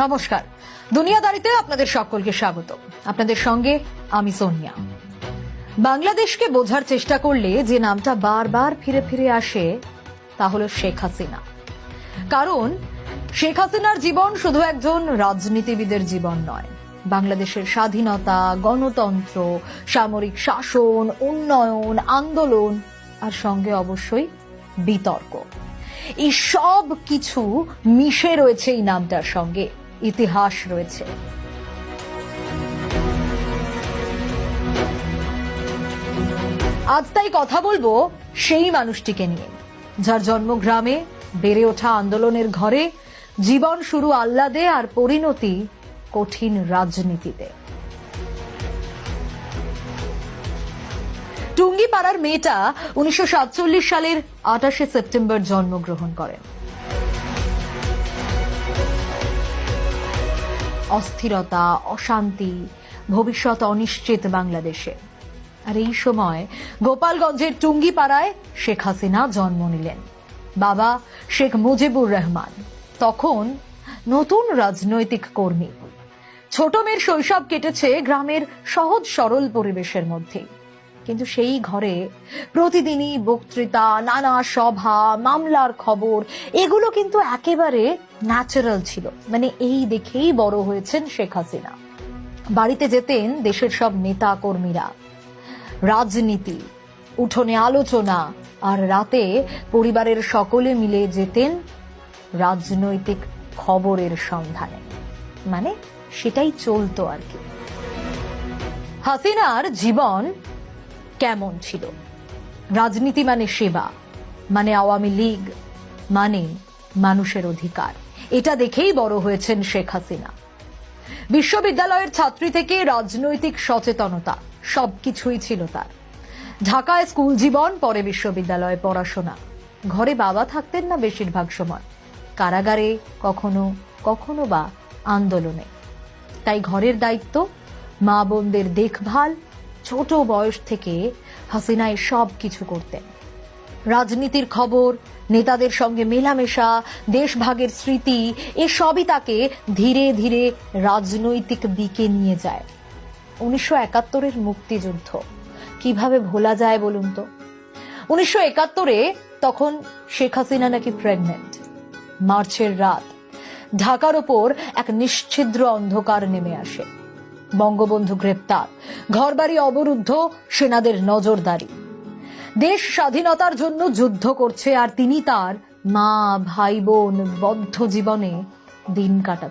নমস্কার, দুনিয়াদারিতে আপনাদের সকলকে স্বাগত। আপনাদের সঙ্গে আমি সোনিয়া। বাংলাদেশকে বোঝার চেষ্টা করলে যে নামটা বারবার ফিরে ফিরে আসে তা হলো শেখ হাসিনা। কারণ শেখ হাসিনার জীবন শুধু একজন রাজনীতিবিদের জীবন নয়, বাংলাদেশের স্বাধীনতা, গণতন্ত্র, সামরিক শাসন, উন্নয়ন, আন্দোলন আর সঙ্গে অবশ্যই বিতর্ক, এই সব কিছু মিশে রয়েছে এই নামটার সঙ্গে। ইতিহাস রয়েছে। আজ তাই কথা বলবো সেই মানুষটিকে নিয়ে, যার জন্ম গ্রামে, বেড়ে ওঠা আন্দোলনের ঘরে, জীবন শুরু আহ্লাদে আর পরিণতি কঠিন রাজনীতিতে। টুঙ্গিপাড়ার মেয়েটা 1947 সালের 28শে সেপ্টেম্বর জন্মগ্রহণ করেন। অস্থিরতা, অশান্তি, ভবিষ্যৎ অনিশ্চিত বাংলাদেশে। আর এই সময় গোপালগঞ্জের টুঙ্গিপাড়ায় শেখ হাসিনা জন্ম নিলেন। বাবা শেখ মুজিবুর রহমান তখন নতুন রাজনৈতিক কর্মী। ছোট মেয়ের শৈশব কেটেছে গ্রামের সহজ সরল পরিবেশের মধ্যে, কিন্তু সেই ঘরে প্রতিদিনই বক্তৃতা, নানা সভা, মামলার খবর, এগুলো কিন্তু একেবারে ন্যাচারাল ছিল। মানে এই দেখেই বড় হয়েছেন শেখ হাসিনা। বাড়িতে যেতেন দেশের সব নেতা কর্মীরা, রাজনীতি, উঠোনে আলোচনা, আর রাতে পরিবারের সকলে মিলে যেতেন রাজনৈতিক খবরের সন্ধানে। মানে সেটাই চলতো আর কি। হাসিনার জীবন কেমন ছিল? রাজনীতি মানে সেবা, মানে আওয়ামী লীগ, মানে মানুষের অধিকার, এটা দেখেই বড় হয়েছেন শেখ হাসিনা। বিশ্ববিদ্যালয়ের ছাত্রী থেকে রাজনৈতিক সচেতনতা সবকিছুই ছিল তার। ঢাকায় স্কুল জীবন, পরে বিশ্ববিদ্যালয়ে পড়াশোনা। ঘরে বাবা থাকতেন না বেশিরভাগ সময়, কারাগারে, কখনো কখনো বা আন্দোলনে। তাই ঘরের দায়িত্ব, মা বোনদের দেখভাল, ছোট বয়স থেকে হাসিনা সব কিছু করতেন। রাজনীতির খবর, নেতাদের সঙ্গে মেলামেশা, দেশভাগের স্মৃতি, এসবই তাকে ধীরে ধীরে রাজনৈতিক দিকে নিয়ে যায়। 1971-এর মুক্তিযুদ্ধ কিভাবে ভোলা যায় বলুন তো? 1971-এ তখন শেখ হাসিনা নাকি প্রেগনেন্ট। মার্চের রাত, ঢাকার ওপর এক নিশ্ছিদ্র অন্ধকার নেমে আসে। বঙ্গবন্ধু গ্রেপ্তার, ঘরবাড়ি অবরুদ্ধ, সেনাদের নজরদারি। দেশ স্বাধীনতার জন্য যুদ্ধ করছে, আর তিনি তার মা, ভাই বোন, বদ্ধ জীবনে দিন কাটাচ্ছেন।